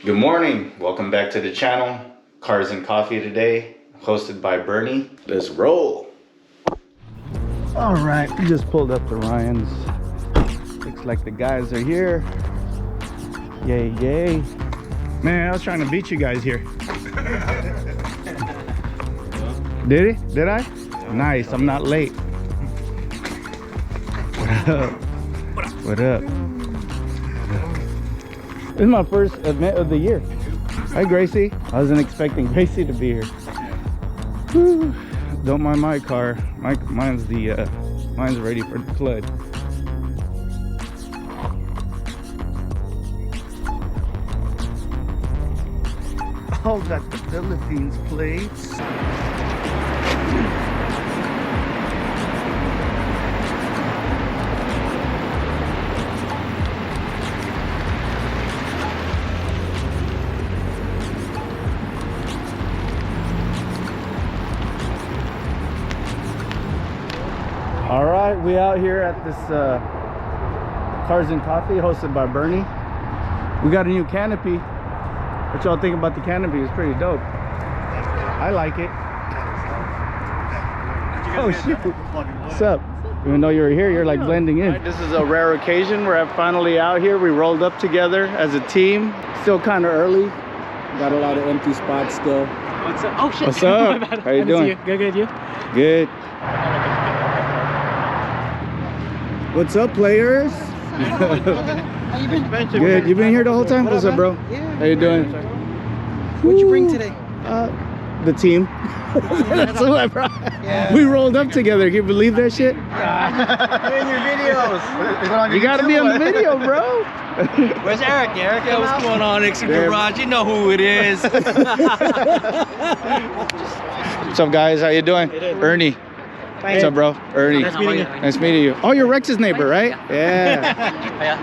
Good morning, welcome back to the channel. Cars and Coffee today, hosted by Bernie. Let's roll. All right, we just pulled up to Ryan's. Looks like the guys are here. Yay, yay. Man, I was trying to beat you guys here. Did he? Did I? Nice, I'm not late. What up? What up? This is my first event of the year. Hi, Gracie. I wasn't expecting Gracie to be here. Whew. Don't mind my car. Mine's ready for the flood. Oh, got the Philippines plates. All right, we out here at this Cars and Coffee hosted by Bernie. We got a new canopy. What y'all think about the canopy? It's pretty dope. I like it. Oh shoot! What's up? Even though you're here, you're like blending in. This is a rare occasion. We're finally out here. We rolled up together as a team. Still kind of early. Got a lot of empty spots still. What's up? Oh shit! What's up? How you doing? You. Good. You? Good. What's up, players? How you been? Good. You been here the whole time? What's up, bro? Yeah. How you doing? What'd you bring today? The team. That's what I brought. Yeah. We rolled up together. Can you believe that shit? Yeah. In your videos. You gotta be on the video, bro. Where's Eric? Eric, yeah, what's going on, Nixon Garage? You know who it is. What's up, guys? How you doing? Ernie. What's up, bro? Ernie. Nice meeting you. Nice meeting you. Oh, you're Rex's neighbor, right? Yeah.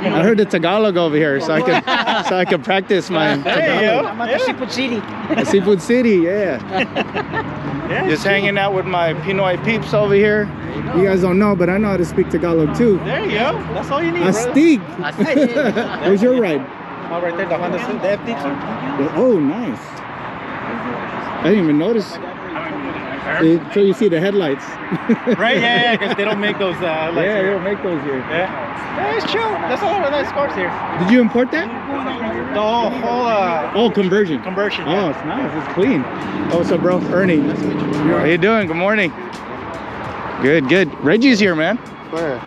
I heard the Tagalog over here, so I can practice my Tagalog. I'm at the Seafood City. Seafood City, yeah. Just hanging out with my Pinoy peeps over here. You guys don't know, but I know how to speak Tagalog too. There you go. That's all you need, Astig. Where's your ride? Oh, right there, the Honda Civic, the FD2. Oh, nice. I didn't even notice. So you see the headlights. Right, yeah, because they don't make those lights yeah, here. they don't make those here. Yeah, it's chill. That's a lot of nice cars here. Did you import that? The whole conversion. Conversion. Oh, it's nice. It's clean. Oh, what's up, bro? Ernie. How you doing? Good morning. Good, good. Reggie's here, man. Where?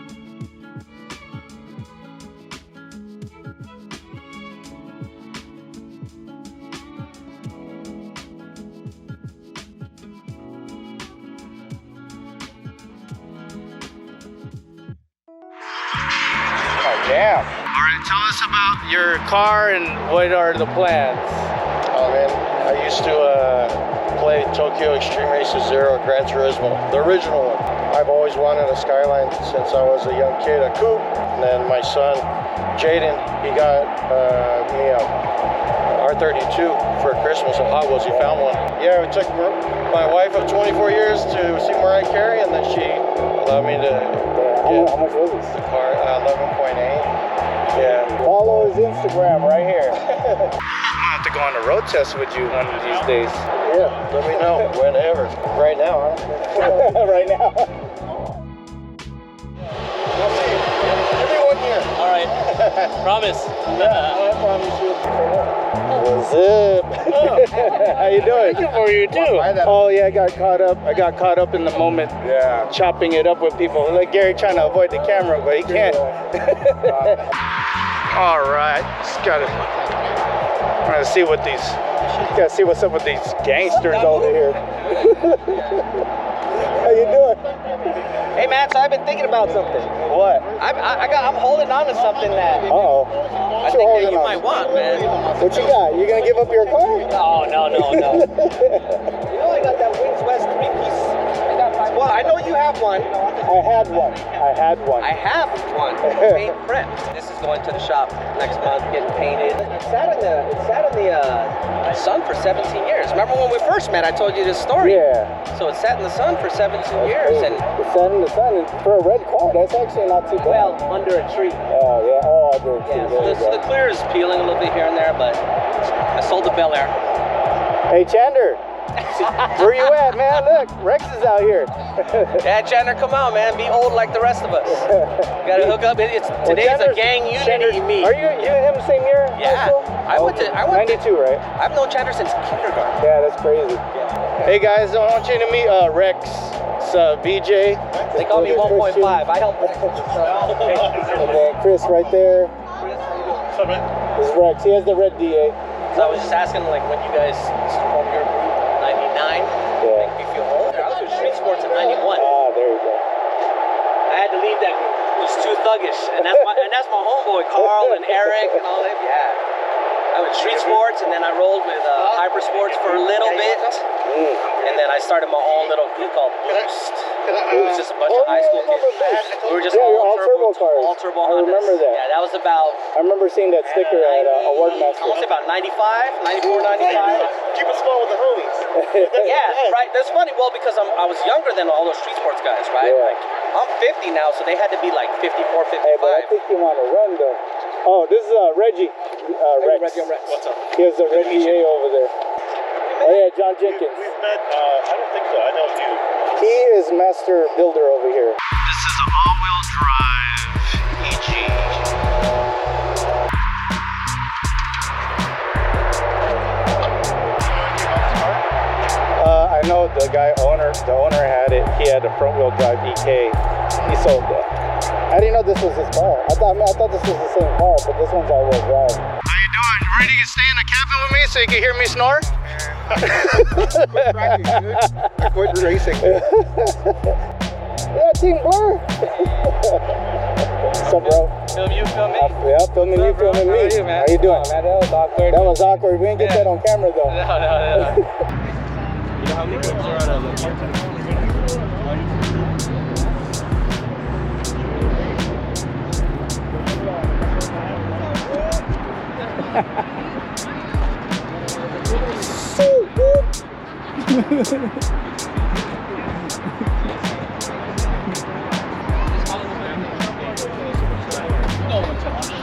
Yeah. All right, tell us about your car and what are the plans? Oh man, I used to play Tokyo Extreme Races Zero Gran Turismo, the original one. I've always wanted a Skyline since I was a young kid, a coupe. And then my son, Jaden, he got me a R32 for Christmas, a Hot Wheels. He found one. Yeah, it took my wife of 24 years to see Mariah Carey, and then she allowed me to get How much was this? the car, 11.8. Yeah. Follow his Instagram right here. I'm gonna have to go on a road test with you one of these days. Yeah, let me know whenever. Right now, huh? Right now. I'll see everyone here. All right. Promise. I promise you. What's up? How you doing? Thank you for you too. Oh yeah, I got caught up in the moment. Yeah. Chopping it up with people. Like Gary trying to avoid the camera, but he can't. All right, just gotta see what these. Gotta see what's up with these gangsters over here. How you doing? Hey man, so I've been thinking about something. What? I'm holding on to something that Uh-oh. I think that you might want, man. What you got? You gonna give up your car? Oh, no. You know I got that Wings West 3-piece. Well, I know you have one. I had one. I have one. Paint prep. This is going to the shop next month, getting painted. It sat in the sun for 17 years. Remember when we first met? I told you this story. Yeah. So it sat in the sun for 17 years, and The sun, for a red car, that's actually not too bad. well, under a tree. Oh yeah. Oh quadrants. Yeah, so the clear is peeling a little bit here and there, but I sold the Bel Air. Hey, Chander. Where you at, man? Look, Rex is out here. Yeah, Chandler, come out, man. Be old like the rest of us. Gotta hook up. Today's a gang unity meet. Are you and him same year? Yeah. I went 92, right? I've known Chandler since kindergarten. Yeah, that's crazy. Yeah. Hey guys, I want you to meet Rex. BJ. They call me 1.5. I help. And then Chris right there. This is Rex. He has the red DA. So I was just asking, like, when you guys formed your group, 99. Yeah. Make me feel old. I was with Street Sports in 91. Ah, there you go. I had to leave that group. It was too thuggish, and that's my homeboy Carl and Eric and all that. Yeah. I went Street Sports, and then I rolled with Hyper Sports for a little bit, and then I started my own little group called Boost. It was just a bunch of high school kids. We were just all turbo cars. All turbo Hondas. I remember that. Yeah, that was about. I remember seeing that sticker at Award Master. I want to say about 95, 94, 95. Keep it small with the homies. Yeah, right. That's funny. Well, because I was younger than all those Street Sports guys, right? Yeah. Like, I'm 50 now, so they had to be like 54, 55. Hey, but I think you want to run though. Oh, this is Reggie. Rex. What's up? He has the red DA over there. Oh yeah, John Jenkins. We've met, I don't think so. I know you. He is master builder over here. This is an all-wheel drive EG. I know the owner had it. He had a front-wheel drive EK. He sold that. I didn't know this was his car. I thought this was the same car, but this one's all-wheel drive. How you doing? Ready to stay in the cabin with me so you can hear me snore? I quit racing. Yeah, Team Blur. What's up, bro? Film you, film me. Yeah, filming you, filming me. How you doing? Man, that was awkward. That was awkward. We didn't get that on camera though. No. You know how many groups are on a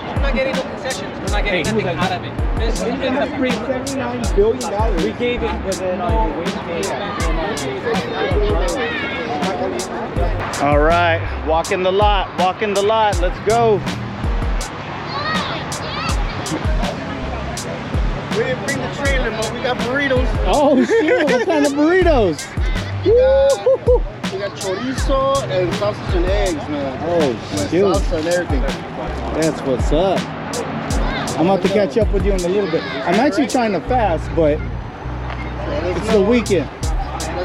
We're not getting no concessions. We're not getting nothing out of it. It's a $79 billion. We gave it, but then All right, walking the lot, let's go. We didn't bring the trailer, but we got burritos. Oh shit, what kind of burritos? We got chorizo and sausage and eggs, man. Oh shoot, Salsa and everything. that's what's up. I'm about to catch up with you in a little bit. I'm actually trying to fast, but it's the weekend.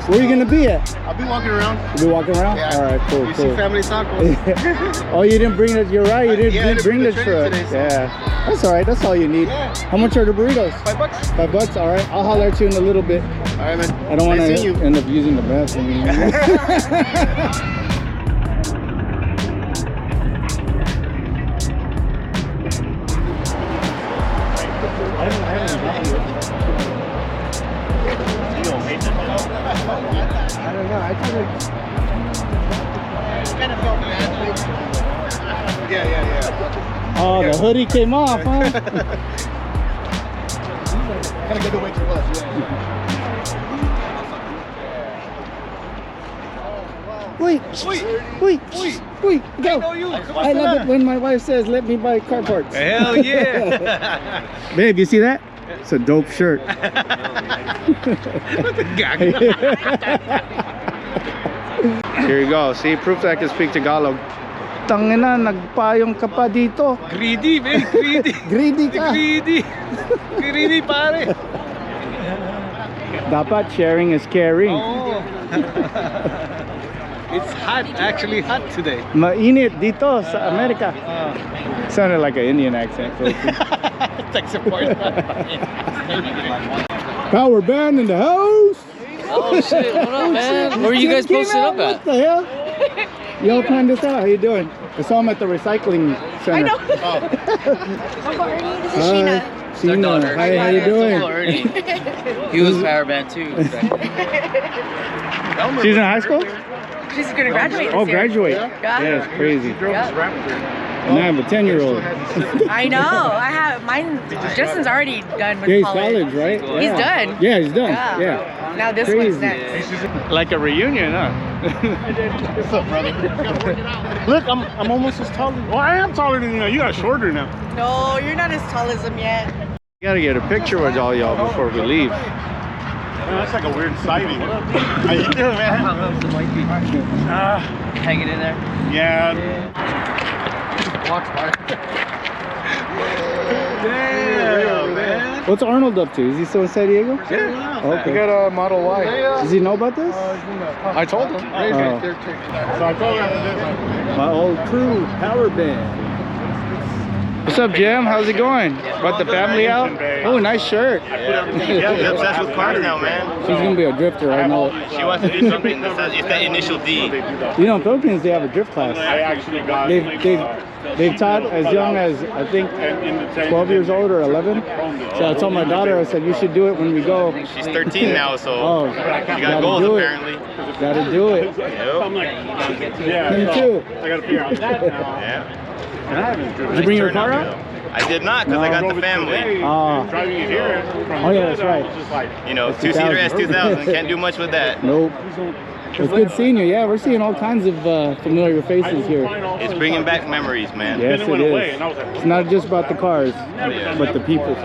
Where are you gonna be at? I'll be walking around. You be walking around? Yeah. All right, cool, You cool. see family tacos. Oh, you didn't bring it. You're right. You didn't, Yeah, I didn't bring the the truck. trailer today, so- Yeah, that's all right. That's all you need. Yeah. How much are the burritos? $5. $5. All right. I'll holler at you in a little bit. All right, man. I don't want Nice to seeing you. end up using the bathroom. I don't know. I kind of felt bad. Yeah. Oh, the hoodie came off, huh? Kind of get away too much. Wait, go. I love it when my wife says, let me buy car parts. Hell yeah. Babe, you see that? It's a dope shirt. Here you go. See, proof that I can speak Tagalog. Tangina, nagpayong ka pa dito. Greedy, man. Greedy. Greedy ka. Greedy. Greedy, pare. Dapat sharing is caring. Oh. It's hot, actually hot today. Mainit dito sa Amerika. Sounded like an Indian accent. Tech support. Powerban in the house. Oh shit, what up, man? Where are you guys posted up What at? the hell? Y'all planned this out. How you doing? I saw him at the recycling center. I know. Uncle Ernie, this is Sheena. Sheena. Hi, how you doing? He was Powerban too. She's in high school? She's gonna graduate this Oh, year. graduate. Yeah. Yeah, it's crazy. Yeah. And I have a 10-year-old. I know. I have mine. Justin's already done with Yeah, he's college. college, right? He's Yeah. done. Yeah, he's done. Yeah. Yeah. Now this Crazy. one's next. Like a reunion, huh? What's up, brother? Look, I'm almost as tall as you. Well, I am taller than you now. You got shorter now. No, you're not as tall as him yet. Gotta get a picture with all y'all before we leave. Man, that's like a weird sighting. How you doing, man? Hanging in there. Yeah. Damn, man. What's Arnold up to? Is he still in San Diego? Yeah. Okay. We got a Model Y. Does he know about this? I told him. Oh. So I told him after this. My old crew, Powerban. What's up, Jim? How's it going? Brought the family out? Oh, nice shirt. Yeah, she's obsessed with cars now, man. She's gonna be a drifter, I know it. She wants to do something that says it's that initial D. You know, in Philippines, they have a drift class. I actually got. They've taught as young as, I think, 12 years old or 11. So I told my daughter, I said, you should do it when we go. She's 13 now, so Oh, she got goals do it. apparently. Gotta do it. Yeah. Me too. I gotta figure out that now. Yeah. And I haven't driven. Did you bring your car out? I did not, because I got the family. Driving it here. Oh, yeah, that's right. Just like, You know, two-seater S2000, can't do much with that. Nope. It's good seeing you. Yeah, we're seeing all kinds of familiar faces here. It's bringing back memories, man. Yes, it is. It's not just about the cars, but the people.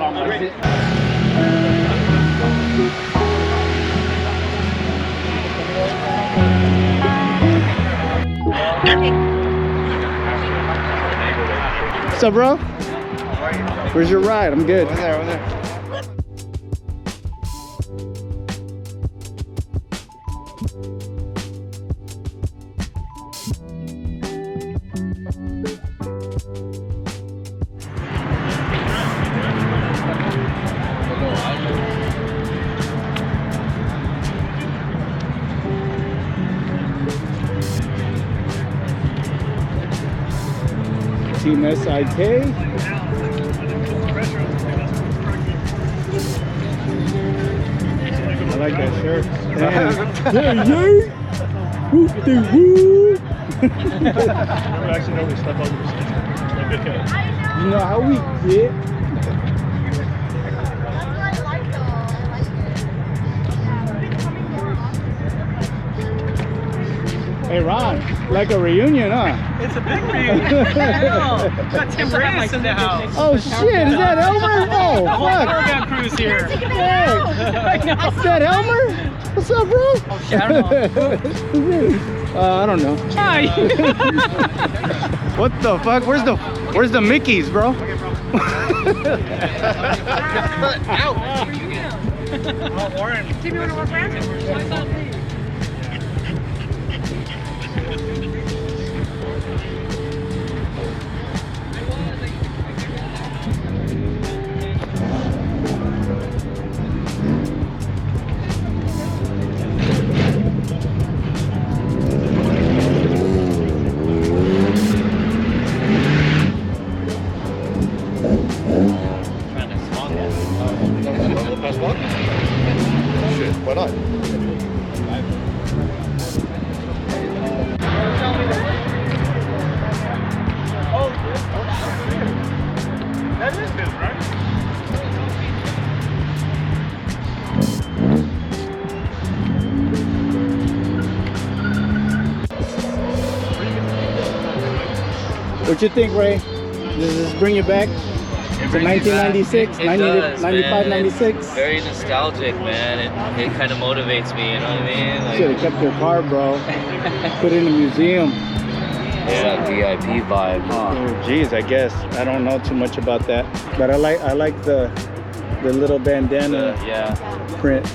What's up, bro? Where's your ride? I'm good. Over there, over there. Team SIK. I like that shirt. Yeah, yeah. Woo, woo. You know how we get. Hey Ron, like a reunion, huh? It's a big reunion. Got Tim Reyes in the house. Oh shit, is that Elmer? Oh fuck. Powerban crew's here. Hey, is that Elmer? What's up, bro? Oh shit, I don't know. I don't know. Hi. What the fuck? Where's the Mickeys, bro? Jimmy, want to walk around? Shit, why not? that is good, right? What you think, Ray? Does this bring you back to 1996, 95, 96? Very nostalgic, man. It kind of motivates me, you know what I mean? Like, Should have kept your car, bro. Put it in a museum. yeah, VIP vibe, huh? Oh, geez, I guess I don't know too much about that, but I like the little bandana Yeah. print.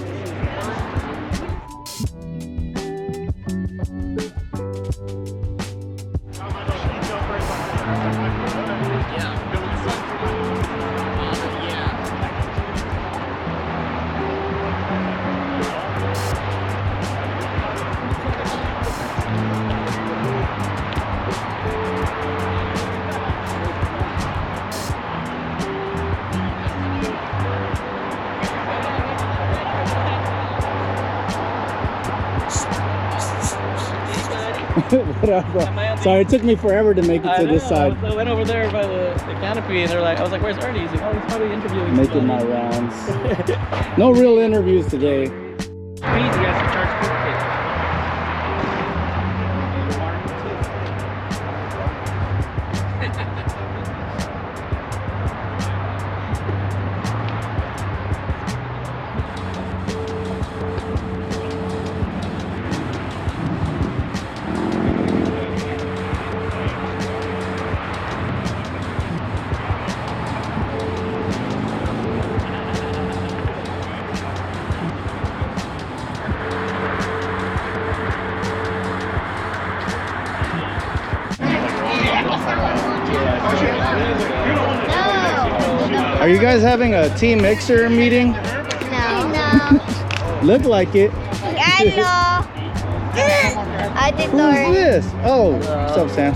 What up, bro? Sorry, it took me forever to make it to this side. I went over there by the canopy and they're like, I was like, where's Ernie? He's like, oh, he's probably interviewing Making my rounds. No real interviews today. Are you guys having a team mixer meeting? No. Look like it. Hello. I did Who's this? Oh, what's up, Sam?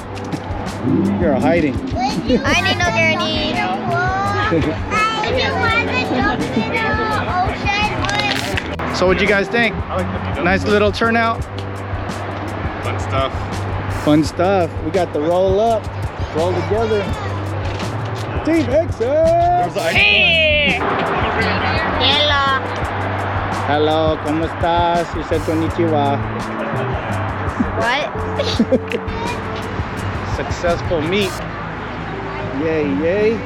You're hiding. I didn't know Gurney. So what'd you guys think? Nice little turnout. Fun stuff. Fun stuff. We got the roll up, roll together. Team Mixer. Hello. Hello, ¿cómo estás? You said konnichiwa. What? Successful meet. Yay, yay.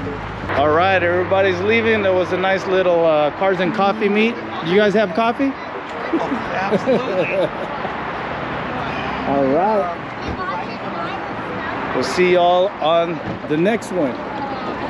All right, everybody's leaving. There was a nice little cars and coffee meet. Do you guys have coffee? Oh, absolutely. All right. We'll see y'all on the next one.